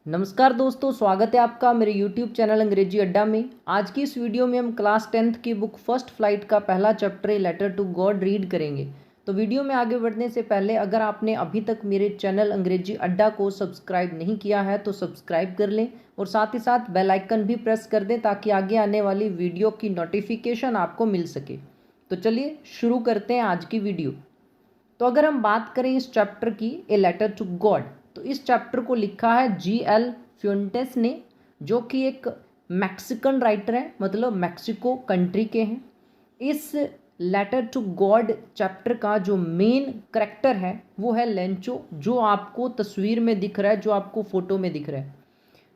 नमस्कार दोस्तों, स्वागत है आपका मेरे YouTube चैनल अंग्रेजी अड्डा में। आज की इस वीडियो में हम क्लास 10th की बुक फर्स्ट फ्लाइट का पहला chapter a letter to God read करेंगे। तो वीडियो में आगे बढ़ने से पहले अगर आपने अभी तक मेरे चैनल अंग्रेजी अड्डा को सब्सक्राइब नहीं किया है तो सब्सक्राइब कर लें और साथ ही साथ बेल आइकन भी प्रेस कर दें ताकि आगे आने वाली वीडियो की नोटिफिकेशन आपको मिल सके। तो चलिए शुरू करते हैं आज की वीडियो। तो अगर हम बात करें इस चैप्टर की ए लेटर टू गॉड, तो इस चैप्टर को लिखा है G.L. फ्यूंटेस ने, जो कि एक मैक्सिकन राइटर है, मतलब मैक्सिको कंट्री के हैं। इस लेटर टू गॉड चैप्टर का जो मेन करेक्टर है वो है लेंचो, जो आपको तस्वीर में दिख रहा है, जो आपको फोटो में दिख रहा है।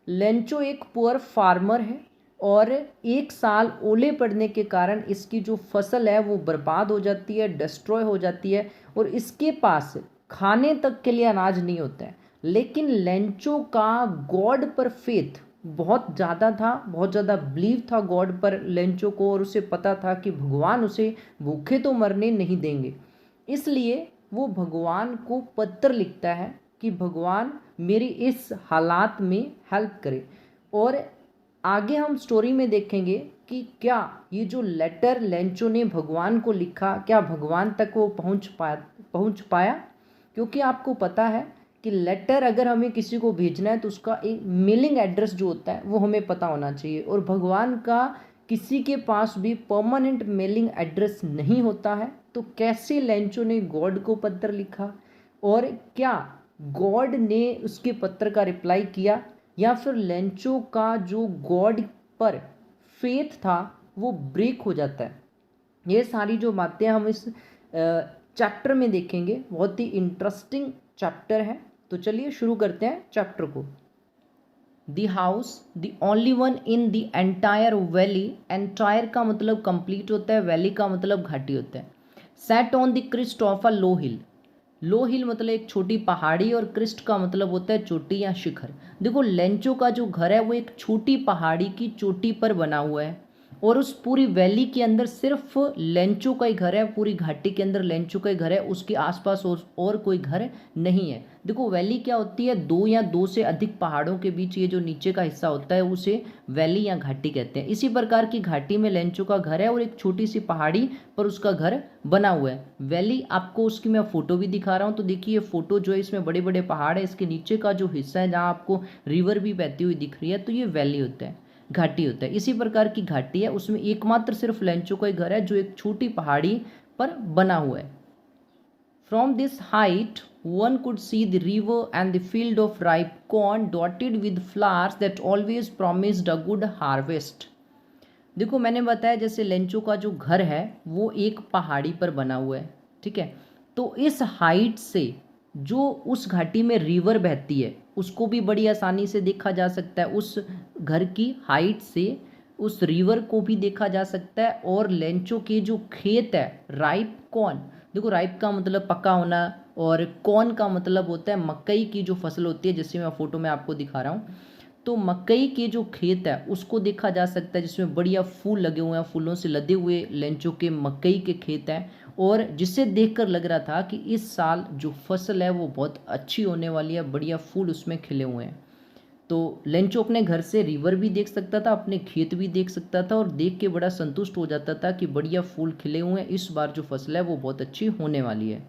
लेंचो एक पुअर फार्मर है और एक साल ओले पड़ने के कारण इसकी जो फसल है वो बर्बाद हो जाती है, डिस्ट्रॉय हो जाती है और इसके पास खाने तक के लिए अनाज नहीं होता है। लेकिन लेंचो का गॉड पर फेथ बहुत ज़्यादा था, बहुत ज़्यादा बिलीव था गॉड पर लेंचो को, और उसे पता था कि भगवान उसे भूखे तो मरने नहीं देंगे। इसलिए वो भगवान को पत्र लिखता है कि भगवान मेरी इस हालात में हेल्प करे। और आगे हम स्टोरी में देखेंगे कि क्या ये जो लेटर लेंचो ने भगवान को लिखा, क्या भगवान तक वो पहुंच पाया। क्योंकि आपको पता है कि लेटर अगर हमें किसी को भेजना है तो उसका एक मेलिंग एड्रेस जो होता है वो हमें पता होना चाहिए, और भगवान का किसी के पास भी परमानेंट मेलिंग एड्रेस नहीं होता है। तो कैसे लेंचो ने गॉड को पत्र लिखा, और क्या गॉड ने उसके पत्र का रिप्लाई किया, या फिर लेंचो का जो गॉड पर फेथ था वो ब्रेक हो जाता है। ये सारी जो बातें हम इस चैप्टर में देखेंगे। बहुत ही इंटरेस्टिंग चैप्टर है। तो चलिए शुरू करते हैं चैप्टर को। The house the only one in the entire valley, entire का मतलब कंप्लीट होता है, वैली का मतलब घाटी होता है। Set on the crest of a low hill, low hill मतलब एक छोटी पहाड़ी और क्रिस्ट का मतलब होता है चोटी या शिखर। देखो लेंचो का जो घर है वो एक छोटी पहाड़ी की चोटी पर बना हुआ है, और उस पूरी वैली के अंदर सिर्फ लेंचो का ही घर है, पूरी घाटी के अंदर लेंचो का ही घर है, उसके आसपास और कोई घर नहीं है। देखो वैली क्या होती है, दो या दो से अधिक पहाड़ों के बीच ये जो नीचे का हिस्सा होता है उसे वैली या घाटी कहते हैं। इसी प्रकार की घाटी में लेंचो का घर है और एक छोटी सी पहाड़ी पर उसका घर बना हुआ है। वैली आपको उसकी मैं फोटो भी दिखा रहा हूँ। तो देखिए ये फोटो जो है, इसमें बड़े बड़े पहाड़ है, इसके नीचे का जो हिस्सा है जहाँ आपको रिवर भी बहती हुई दिख रही है, तो ये वैली होता है, घाटी होता है। इसी प्रकार की घाटी है, उसमें एकमात्र सिर्फ लेंचो का ही घर है जो एक छोटी पहाड़ी पर बना हुआ है। From this height one could see the river and the field of ripe corn dotted with flowers that always promised a good harvest. देखो मैंने बताया जैसे लेंचो का जो घर है वो एक पहाड़ी पर बना हुआ है, ठीक है। तो इस हाइट से जो उस घाटी में रिवर बहती है उसको भी बड़ी आसानी से देखा जा सकता है, उस घर की हाइट से उस रिवर को भी देखा जा सकता है। और लेंचो के जो खेत है, राइप कॉर्न, देखो राइप का मतलब पका होना और कॉर्न का मतलब होता है मकई की जो फसल होती है, जैसे मैं फोटो में आपको दिखा रहा हूँ। तो मकई के जो खेत है उसको देखा जा सकता है, जिसमें बढ़िया फूल लगे हुए हैं, फूलों से लदे हुए लेंचो के मकई के खेत हैं, और जिससे देखकर लग रहा था कि इस साल जो फसल है वो बहुत अच्छी होने वाली है, बढ़िया फूल उसमें खिले हुए हैं। तो लेंचो अपने घर से रिवर भी देख सकता था, अपने खेत भी देख सकता था, और देख के बड़ा संतुष्ट हो जाता था कि बढ़िया फूल खिले हुए हैं, इस बार जो फसल है वो बहुत अच्छी होने वाली है।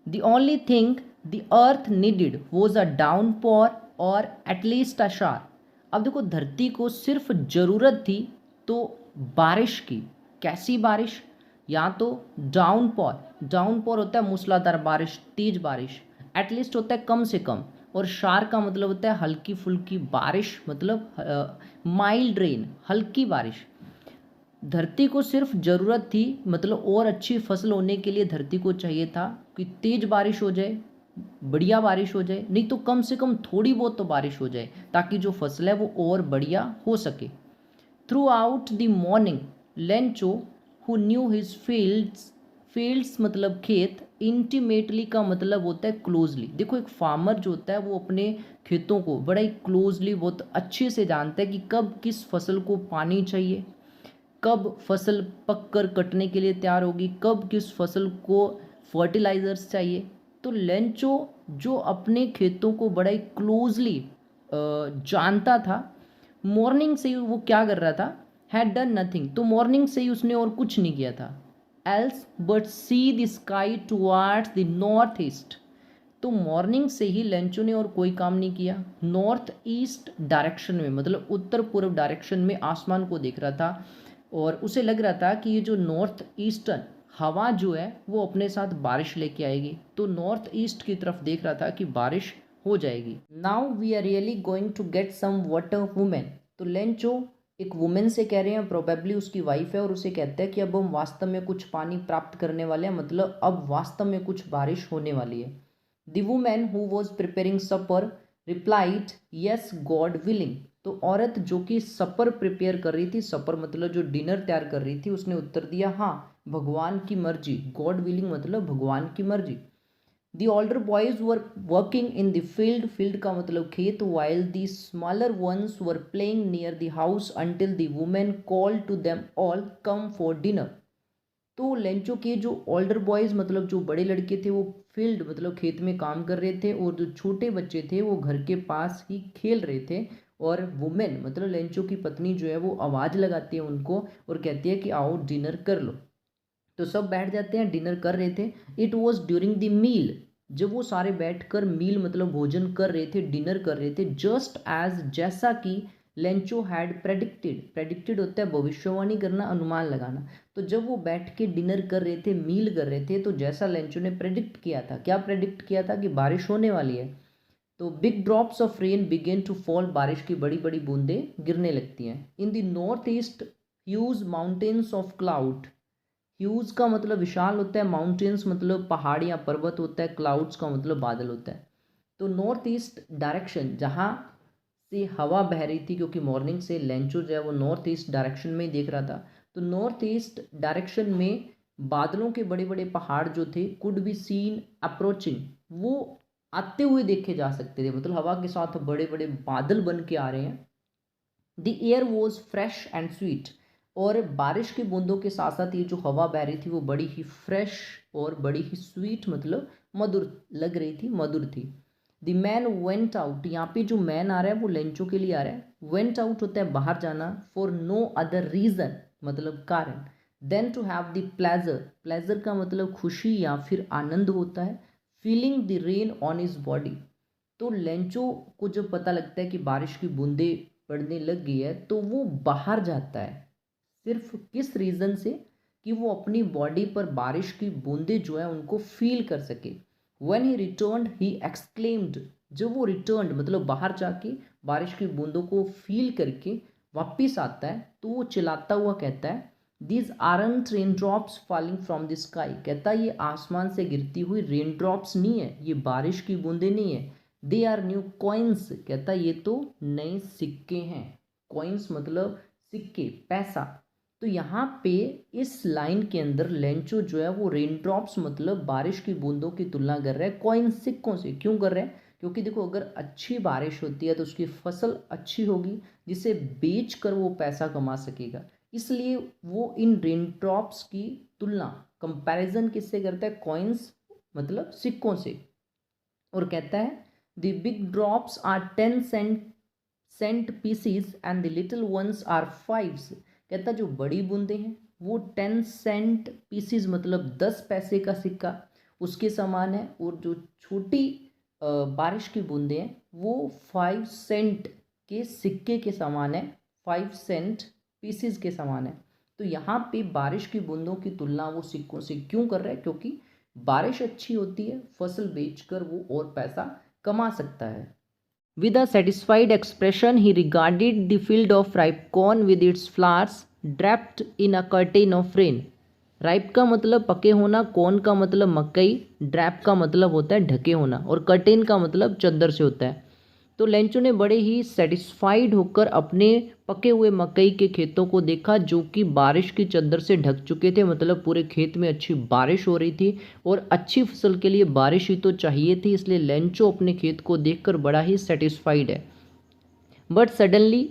The only thing the earth needed was a downpour और एटलीस्ट अ शार। अब देखो धरती को सिर्फ ज़रूरत थी तो बारिश की। कैसी बारिश, या तो डाउनपोर, डाउनपोर होता है मूसलाधार बारिश, तेज बारिश, एटलीस्ट होता है कम से कम, और शार का मतलब होता है हल्की फुल्की बारिश, मतलब माइल्ड रेन, हल्की बारिश। धरती को सिर्फ ज़रूरत थी, मतलब और अच्छी फसल होने के लिए धरती को चाहिए था कि तेज बारिश हो जाए, बढ़िया बारिश हो जाए, नहीं तो कम से कम थोड़ी बहुत तो बारिश हो जाए ताकि जो फसल है वो और बढ़िया हो सके। Through out the morning Lencho who knew his fields, fields मतलब खेत, इंटीमेटली का मतलब होता है क्लोजली। देखो एक फार्मर जो होता है वो अपने खेतों को बड़ा ही क्लोजली, बहुत अच्छे से जानता है कि कब किस फसल को पानी चाहिए, कब फसल पककर कटने के लिए तैयार होगी, कब किस फसल को फर्टिलाइजर्स चाहिए। तो लेंचो जो अपने खेतों को बड़ा ही क्लोजली जानता था। मॉर्निंग से ही वो क्या कर रहा था, हैड डन नथिंग, तो मॉर्निंग से ही उसने और कुछ नहीं किया था। Else but see the sky towards the north east, तो मॉर्निंग से ही लेंचो ने और कोई काम नहीं किया। नॉर्थ ईस्ट डायरेक्शन में, मतलब उत्तर पूर्व डायरेक्शन में आसमान को देख रहा था और उसे लग रहा था कि ये जो नॉर्थ ईस्टर्न हवा जो है वो अपने साथ बारिश लेके आएगी, तो नॉर्थ ईस्ट की तरफ देख रहा था कि बारिश हो जाएगी। Now we are really going to get some water women, तो लेंचो एक वुमेन से कह रहे हैं, प्रोबेबली उसकी वाइफ है, और उसे कहते हैं कि अब हम वास्तव में कुछ पानी प्राप्त करने वाले हैं, मतलब अब वास्तव में कुछ बारिश होने वाली है। The women who was preparing supper replied yes God willing, तो औरत जो कि सपर प्रिपेयर कर रही थी, सपर मतलब जो डिनर तैयार कर रही थी, उसने उत्तर दिया हाँ भगवान की मर्जी। गॉड विलिंग मतलब भगवान की मर्जी। The older boys were working in the field, field का मतलब खेत, while the smaller ones were playing near the house until the women called to them all come for dinner, तो लेंचो के जो ओल्डर बॉयज़ मतलब जो बड़े लड़के थे वो फील्ड मतलब खेत में काम कर रहे थे, और जो छोटे बच्चे थे वो घर के पास ही खेल रहे थे। और वुमेन मतलब लेंचो की पत्नी जो है वो आवाज़ लगाती है उनको और कहती है कि आओ डिनर कर लो, तो सब बैठ जाते हैं, डिनर कर रहे थे। It was during the meal, जब वो सारे बैठकर मील मतलब भोजन कर रहे थे, डिनर कर रहे थे, जस्ट एज जैसा कि लेंचो हैड प्रेडिक्टेड, प्रेडिक्टेड होता है भविष्यवाणी करना, अनुमान लगाना, तो जब वो बैठ के डिनर कर रहे थे, मील कर रहे थे, तो जैसा लेंचो ने प्रेडिक्ट किया था, क्या प्रेडिक्ट किया था कि बारिश होने वाली है, तो big drops of rain began to fall, बारिश की बड़ी बड़ी बूंदें गिरने लगती हैं। In the north east huge mountains of cloud, huge का मतलब विशाल होता है, माउंटेन्स मतलब पहाड़ या पर्वत होता है, क्लाउड्स का मतलब बादल होता है। तो नॉर्थ ईस्ट डायरेक्शन जहाँ से हवा बह रही थी, क्योंकि मॉर्निंग से लेंचो जो है वो नॉर्थ ईस्ट डायरेक्शन में ही देख रहा था, तो नॉर्थ ईस्ट डायरेक्शन में बादलों के बड़े बड़े पहाड़ जो थे कुड बी सीन अप्रोचिंग, वो आते हुए देखे जा सकते थे, मतलब हवा के साथ बड़े बड़े बादल बन के आ रहे हैं। The air was fresh and sweet, और बारिश की बूंदों के साथ साथ ये जो हवा बह रही थी वो बड़ी ही फ्रेश और बड़ी ही स्वीट मतलब मधुर लग रही थी, मधुर थी। द मैन वेंट आउट, यहाँ पे जो मैन आ रहा है वो लेंचो के लिए आ रहा है। वेंट आउट होता है बाहर जाना, फॉर नो अदर रीजन मतलब कारण, then to have the pleasure, pleasure का मतलब खुशी या फिर आनंद होता है, feeling the rain on his body, तो लेंचो को जब पता लगता है कि बारिश की बूंदें पड़ने लग गई है तो वो बाहर जाता है, सिर्फ किस रीज़न से, कि वो अपनी बॉडी पर बारिश की बूंदें जो है उनको फील कर सके। When he returned he exclaimed, जब वो रिटर्न मतलब बाहर जाके बारिश की बूंदों को फील करके वापिस आता है तो वो चिल्लाता हुआ कहता है these aren't rain drops falling from the sky, कहता है ये आसमान से गिरती हुई रेन ड्रॉप्स नहीं है, ये बारिश की बूंदें नहीं है, दे आर न्यू कॉइन्स, कहता है ये तो नए सिक्के हैं। कॉइन्स मतलब सिक्के, पैसा। तो यहाँ पे इस लाइन के अंदर लेंचो जो है वो रेन ड्रॉप्स मतलब बारिश की बूंदों की तुलना कर रहा है कॉइन सिक्कों से। क्यों कर रहे हैं? क्योंकि देखो अगर अच्छी बारिश होती है तो उसकी फसल अच्छी होगी जिसे बेच कर वो पैसा कमा सकेगा, इसलिए वो इन रेन ड्रॉप्स की तुलना कंपैरिजन किससे करता है? कॉइन्स मतलब सिक्कों से। और कहता है the big drops are 10 cent pieces and the little ones are 5, कहता जो बड़ी बूंदें हैं वो 10 सेंट पीसीज मतलब 10 पैसे का सिक्का उसके समान है, और जो छोटी बारिश की बूंदें हैं वो 5 सेंट के सिक्के के समान है, 5 सेंट पीसीज के समान है। तो यहाँ पे बारिश की बूंदों की तुलना वो सिक्कों से क्यों कर रहा है? क्योंकि बारिश अच्छी होती है, फसल बेचकर वो और पैसा कमा सकता है। With a satisfied expression, he regarded the field of ripe corn with its flowers draped in a curtain of rain. Ripe का मतलब पके होना, कॉर्न का मतलब मकई, ड्रैप का मतलब होता है ढके होना, और कर्टेन का मतलब चद्दर से होता है। तो लेंचो ने बड़े ही सेटिस्फाइड होकर अपने पके हुए मकई के खेतों को देखा जो कि बारिश की चद्दर से ढक चुके थे, मतलब पूरे खेत में अच्छी बारिश हो रही थी और अच्छी फसल के लिए बारिश ही तो चाहिए थी, इसलिए लेंचो अपने खेत को देखकर बड़ा ही सेटिस्फाइड है। But suddenly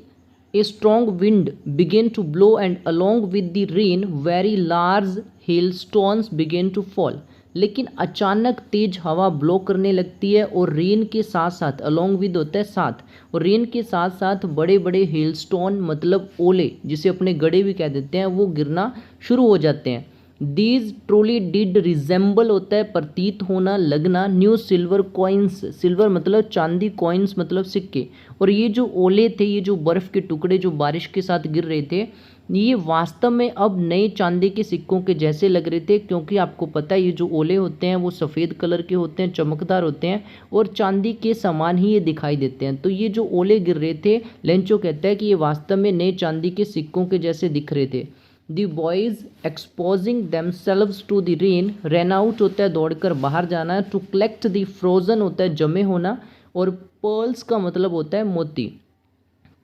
a strong wind began to blow and along with the rain very large hailstones began to fall, लेकिन अचानक तेज हवा ब्लो करने लगती है और रेन के साथ साथ, अलोंग विद होता है साथ, और रेन के साथ साथ बड़े बड़े हेलस्टोन मतलब ओले, जिसे अपने गड़े भी कह देते हैं, वो गिरना शुरू हो जाते हैं। दीज ट्रोली डिड रिजेंबल होता है प्रतीत होना, लगना, न्यू सिल्वर कॉइन्स, सिल्वर मतलब चांदी, कॉइन्स मतलब सिक्के। और ये जो ओले थे, ये जो बर्फ़ के टुकड़े जो बारिश के साथ गिर रहे थे, ये वास्तव में अब नए चांदी के सिक्कों के जैसे लग रहे थे, क्योंकि आपको पता है ये जो ओले होते हैं वो सफ़ेद कलर के होते हैं, चमकदार होते हैं और चांदी के समान ही ये दिखाई देते हैं। तो ये जो ओले गिर रहे थे, लेंचो कहता है कि ये वास्तव में नए चांदी के सिक्कों के जैसे दिख रहे थे। The boys exposing themselves to the rain, run out होता है दौड़कर बाहर जाना, टू कलेक्ट द फ्रोज़न होता है जमे होना, और पर्ल्स का मतलब होता है मोती।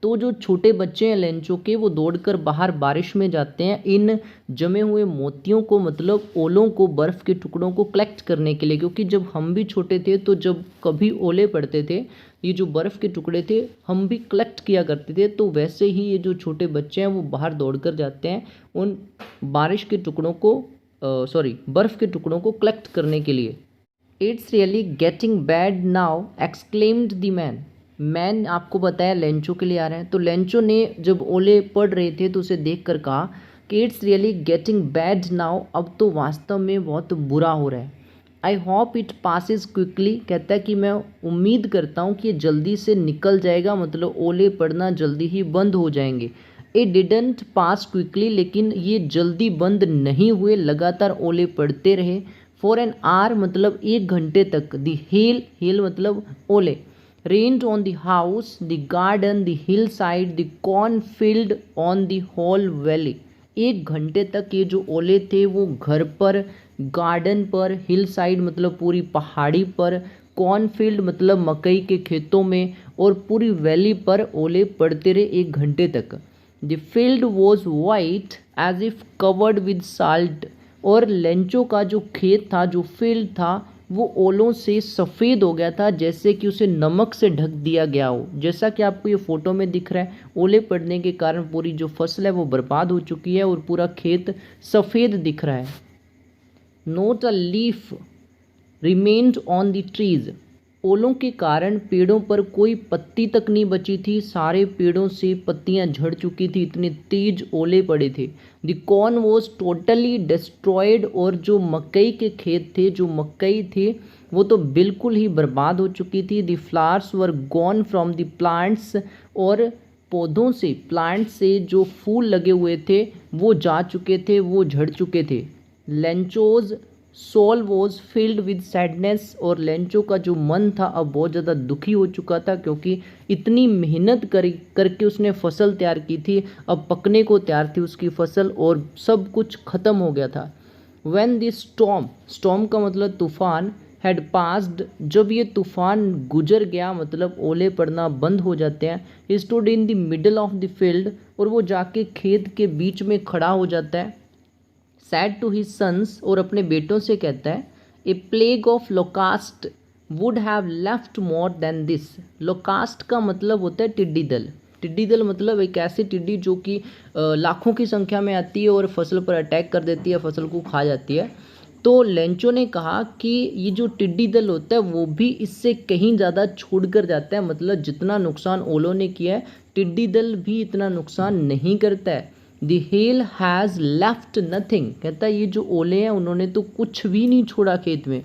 तो जो छोटे बच्चे हैं लेंचो के, वो दौड़कर बाहर बारिश में जाते हैं इन जमे हुए मोतियों को, मतलब ओलों को, बर्फ़ के टुकड़ों को कलेक्ट करने के लिए। क्योंकि जब हम भी छोटे थे तो जब कभी ओले पड़ते थे, ये जो बर्फ़ के टुकड़े थे हम भी कलेक्ट किया करते थे। तो वैसे ही ये जो छोटे बच्चे हैं वो बाहर दौड़कर जाते हैं उन बारिश के टुकड़ों को बर्फ़ के टुकड़ों को कलेक्ट करने के लिए। It's really getting bad now exclaimed the man आपको बताया लेंचो के लिए आ रहे हैं। तो लेंचो ने जब ओले पड़ रहे थे तो उसे देखकर कहा कि it's really getting bad now, अब तो वास्तव में बहुत बुरा हो रहा है। I hope it passes quickly, कहता है कि मैं उम्मीद करता हूँ कि ये जल्दी से निकल जाएगा, मतलब ओले पड़ना जल्दी ही बंद हो जाएंगे। इट डिडंट पास क्विकली, लेकिन ये जल्दी बंद नहीं हुए, लगातार ओले पड़ते रहे। फॉर एन आवर मतलब 1 घंटे तक। द हेल मतलब ओले rained on the house, the garden, the hillside, the cornfield, on the whole valley। 1 घंटे तक ये जो ओले थे वो घर पर, गार्डन पर, हिल साइड मतलब पूरी पहाड़ी पर, कॉर्नफील्ड मतलब मकई के खेतों में, और पूरी वैली पर ओले पड़ते रहे 1 घंटे तक। The field was white as if covered with salt, और लेंचो का जो खेत था, जो फील्ड था, वो ओलों से सफ़ेद हो गया था, जैसे कि उसे नमक से ढक दिया गया हो। जैसा कि आपको ये फ़ोटो में दिख रहा है, ओले पड़ने के कारण पूरी जो फसल है वो बर्बाद हो चुकी है और पूरा खेत सफ़ेद दिख रहा है। Not a leaf remained on the trees, ओलों के कारण पेड़ों पर कोई पत्ती तक नहीं बची थी, सारे पेड़ों से पत्तियां झड़ चुकी थी, इतने तेज ओले पड़े थे। The corn was totally destroyed, और जो मकई के खेत थे, जो मकई थे, वो तो बिल्कुल ही बर्बाद हो चुकी थी। The flowers were gone from the plants, और पौधों से, प्लांट से जो फूल लगे हुए थे वो जा चुके थे, वो झड़ चुके थे। Lencho's soul was filled with sadness, और लेंचो का जो मन था अब बहुत ज़्यादा दुखी हो चुका था, क्योंकि इतनी मेहनत करके उसने फसल तैयार की थी, अब पकने को तैयार थी उसकी फसल, और सब कुछ ख़त्म हो गया था। व्हेन द स्टॉर्म का मतलब तूफ़ान, हैड पास्ड, जब ये तूफ़ान गुजर गया मतलब ओले पड़ना बंद हो जाते हैं। He stood in the middle of the field, और वो जाके खेत के बीच में खड़ा हो जाता है। सैड टू हिज सन्स, और अपने बेटों से कहता है, a plague of locust would have left more than this. Locust का मतलब होता है टिड्डी दल। टिड्डी दल मतलब एक ऐसी टिड्डी जो कि लाखों की संख्या में आती है और फसल पर अटैक कर देती है, फसल को खा जाती है। तो लेंचो ने कहा कि ये जो टिड्डी दल होता है वो भी इससे कहीं ज़्यादा छोड़ कर जाता है, मतलब जितना नुकसान ओलों ने किया है टिड्डी दल भी इतना नुकसान नहीं करता है। The hell has left nothing, कहता है ये जो ओले हैं उन्होंने तो कुछ भी नहीं छोड़ा खेत में।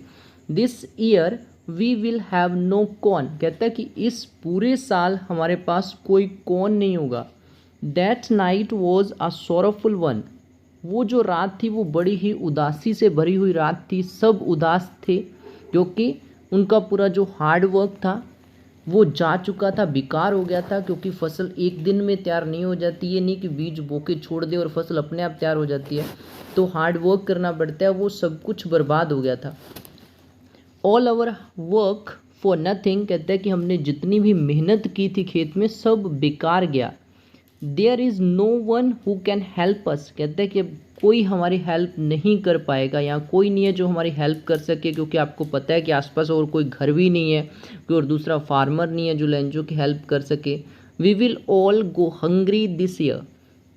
This year we will have no corn, कहता है कि इस पूरे साल हमारे पास कोई कॉर्न नहीं होगा। That night was a sorrowful one, वो जो रात थी वो बड़ी ही उदासी से भरी हुई रात थी। सब उदास थे क्योंकि उनका पूरा जो हार्ड वर्क था वो जा चुका था, बेकार हो गया था, क्योंकि फसल एक दिन में तैयार नहीं हो जाती। ये नहीं कि बीज बो के छोड़ दे और फसल अपने आप तैयार हो जाती है, तो हार्ड वर्क करना पड़ता है, वो सब कुछ बर्बाद हो गया था। All our work for nothing, कहता है कि हमने जितनी भी मेहनत की थी खेत में सब बेकार गया। There is no one who can help us, कहता है कि अब कोई हमारी हेल्प नहीं कर पाएगा, यहाँ कोई नहीं है जो हमारी हेल्प कर सके, क्योंकि आपको पता है कि आसपास और कोई घर भी नहीं है, कोई और दूसरा फार्मर नहीं है जो लेंचो की हेल्प कर सके। We will all go hungry this year,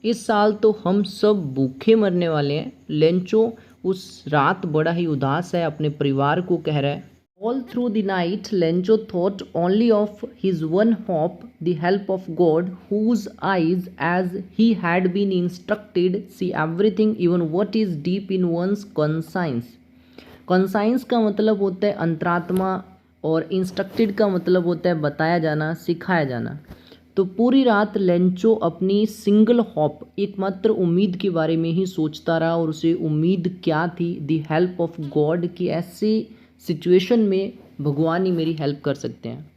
इस साल तो हम सब भूखे मरने वाले हैं। लेंचो उस रात बड़ा ही उदास है, अपने परिवार को कह रहा है। All through the night, Lencho thought only of his one hope, the help of God, whose eyes, as he had been instructed, see everything, even what is deep in one's conscience. conscience का मतलब होता है अंतरात्मा, और instructed का मतलब होता है बताया जाना, सिखाया जाना। तो पूरी रात लेंचो अपनी सिंगल होप, एकमात्र उम्मीद के बारे में ही सोचता रहा, और उसे उम्मीद क्या थी? द हेल्प ऑफ गॉड, कि ऐसे सिचुएशन में भगवान ही मेरी हेल्प कर सकते हैं।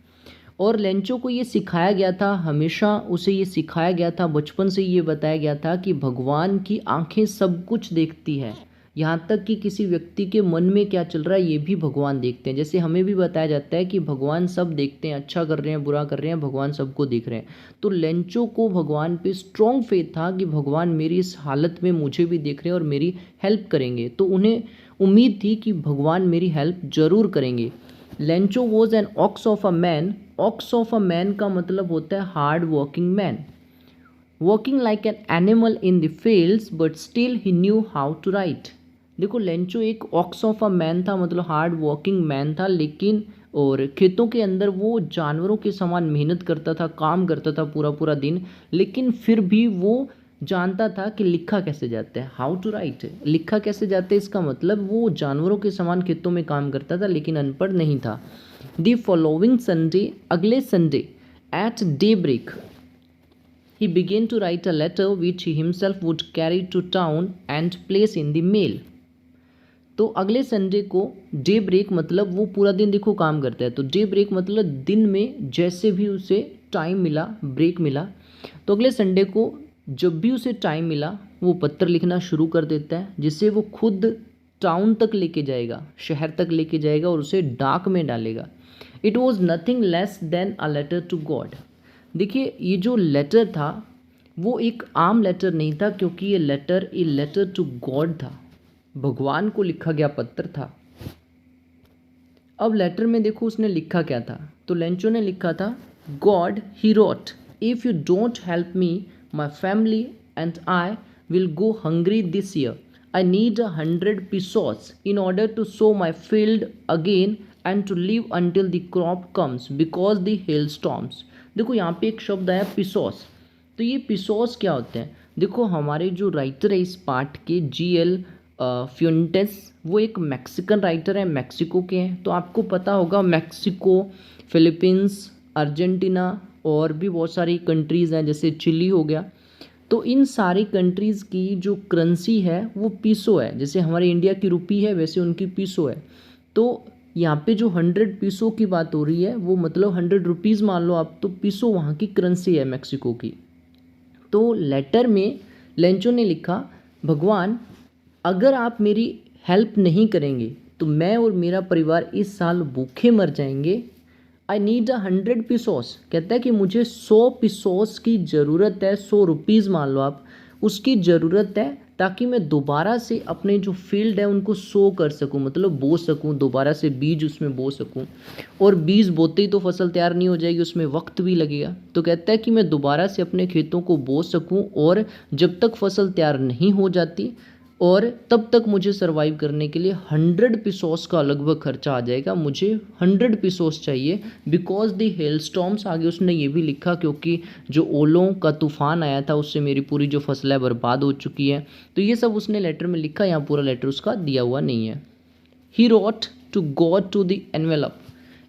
और लेंचो को ये सिखाया गया था, हमेशा उसे ये सिखाया गया था, बचपन से ये बताया गया था कि भगवान की आंखें सब कुछ देखती है, यहाँ तक कि किसी व्यक्ति के मन में क्या चल रहा है ये भी भगवान देखते हैं। जैसे हमें भी बताया जाता है कि भगवान सब देखते हैं, अच्छा कर रहे हैं बुरा कर रहे हैं, भगवान सबको देख रहे हैं। तो लेंचो को भगवान पे स्ट्रॉन्ग फेथ था कि भगवान मेरी इस हालत में मुझे भी देख रहे हैं और मेरी हेल्प करेंगे। तो उन्हें उम्मीद थी कि भगवान मेरी हेल्प जरूर करेंगे। Lencho was an ox of a man. Ox of a man का मतलब होता है hard working man, working like an animal in the fields, but still he knew how to write. देखो लेंचो एक ऑक्स ऑफ अ मैन था, मतलब hard working man था, लेकिन और खेतों के अंदर वो जानवरों के समान मेहनत करता था, काम करता था पूरा पूरा दिन, लेकिन फिर भी वो जानता था कि लिखा कैसे जाता है, हाउ टू राइट, लिखा कैसे जाता है। इसका मतलब वो जानवरों के समान खेतों में काम करता था, लेकिन अनपढ़ नहीं था। द फॉलोइंग संडे, अगले Sunday, at daybreak, he began to write a letter which he himself would carry to town and place in the mail. तो अगले संडे को डे ब्रेक मतलब वो पूरा दिन देखो काम करता है, तो डे ब्रेक मतलब दिन में जैसे भी उसे टाइम मिला, ब्रेक मिला, तो अगले संडे को जब भी उसे टाइम मिला वो पत्र लिखना शुरू कर देता है, जिसे वो खुद टाउन तक लेके जाएगा, शहर तक लेके जाएगा और उसे डाक में डालेगा। It was nothing less than a letter to God. देखिए ये जो लेटर था वो एक आम लेटर नहीं था, क्योंकि ये letter a letter to God था, भगवान को लिखा गया पत्र था। अब लेटर में देखो उसने लिखा क्या था, तो लेंचो ने लिखा था, God he wrote, if you don't help me my family and I will go hungry this year. I need 100 pesos in order to sow my field again and to live until the crop comes because the hailstorms। देखो यहाँ पे एक शब्द आया पिसोस, तो ये पिसोस क्या होते हैं? देखो हमारे जो राइटर है इस पार्ट के, GL फ्यूंटेस, वो एक मैक्सिकन राइटर है, मैक्सिको के हैं। तो आपको पता होगा मैक्सिको, फिलीपींस, अर्जेंटीना और भी बहुत सारी कंट्रीज़ हैं, जैसे चिली हो गया। तो इन सारी कंट्रीज़ की जो करेंसी है वो पीसो है, जैसे हमारे इंडिया की रुपी है वैसे उनकी पीसो है। तो यहाँ पे जो 100 पीसो की बात हो रही है वो मतलब 100 रुपीज़ मान लो आप, तो पीसो वहाँ की करेंसी है मैक्सिको की। तो लेटर में लेंचो ने लिखा, भगवान अगर आप मेरी हेल्प नहीं करेंगे तो मैं और मेरा परिवार इस साल भूखे मर जाएंगे। आई नीड 100 pesos, कहता है कि मुझे 100 pesos की ज़रूरत है, 100 रुपीज़ मान लो आप, उसकी ज़रूरत है ताकि मैं दोबारा से अपने जो फील्ड है उनको सो कर सकूं, मतलब बो सकूं, दोबारा से बीज उसमें बो सकूं। और बीज बोते ही तो फसल तैयार नहीं हो जाएगी, उसमें वक्त भी लगेगा। तो कहता है कि मैं दोबारा से अपने खेतों को बो सकूं, और जब तक फसल तैयार नहीं हो जाती और तब तक मुझे सरवाइव करने के लिए 100 pesos का लगभग खर्चा आ जाएगा, मुझे 100 pesos चाहिए बिकॉज द हेल स्टॉर्म्स। आगे उसने ये भी लिखा क्योंकि जो ओलों का तूफान आया था उससे मेरी पूरी जो फसलें बर्बाद हो चुकी है। तो ये सब उसने लेटर में लिखा, यहाँ पूरा लेटर उसका दिया हुआ नहीं है। He wrote to God to the envelope.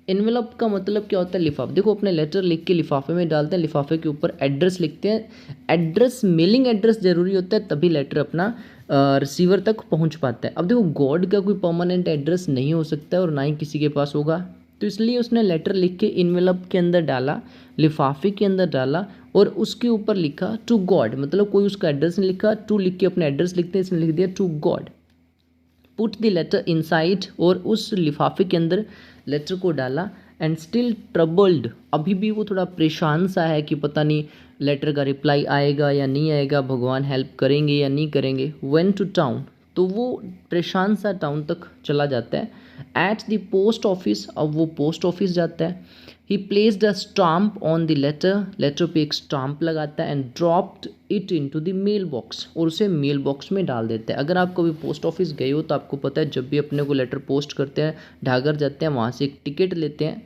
Envelope का मतलब क्या होता है? लिफाफ। देखो अपने लेटर लिख के लिफाफे में डालते हैं, लिफाफे के ऊपर एड्रेस लिखते हैं। एड्रेस, मेलिंग एड्रेस ज़रूरी होता है, तभी लेटर अपना रिसीवर तक पहुंच पाता है। अब देखो गॉड का कोई परमानेंट एड्रेस नहीं हो सकता है और ना ही किसी के पास होगा, तो इसलिए उसने लेटर लिख के इन्वेलप के अंदर डाला, लिफाफे के अंदर डाला और उसके ऊपर लिखा टू गॉड, मतलब कोई उसका एड्रेस नहीं लिखा, टू लिख के अपना एड्रेस लिखते हैं, इसने लिख दिया to God. Put the letter inside, और उस लिफाफे के अंदर लेटर को डाला। एंड स्टिल ट्रबल्ड, अभी भी वो थोड़ा परेशान सा है कि पता नहीं लेटर का रिप्लाई आएगा या नहीं आएगा, भगवान हेल्प करेंगे या नहीं करेंगे। वेंट टू टाउन, तो वो परेशान सा टाउन तक चला जाता है। एट द पोस्ट ऑफिस, अब वो पोस्ट ऑफिस जाता है। He placed a stamp on the letter पे एक स्टाम्प लगाता है and dropped it into the mail box, और उसे मेल बॉक्स में डाल देता है। अगर आप कभी पोस्ट ऑफिस गए हो तो आपको पता है जब भी अपने को लेटर पोस्ट करते हैं, ढागर जाते हैं, वहाँ से एक टिकट लेते हैं,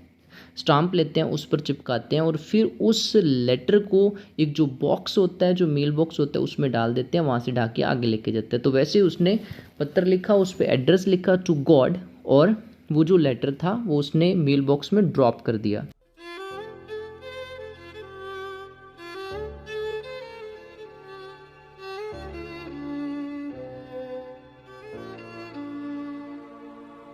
स्टाम्प लेते हैं, उस पर चिपकाते हैं और फिर उस लेटर को एक जो बॉक्स होता है, जो मेल बॉक्स होता है, उसमें डाल देते हैं, वहाँ से ढाके आगे लेके जाते हैं। तो वैसे ही उसने पत्र लिखा, उस पर एड्रेस लिखा टू गॉड, और वो जो लेटर था वो उसने मेल बॉक्स में ड्रॉप कर दिया।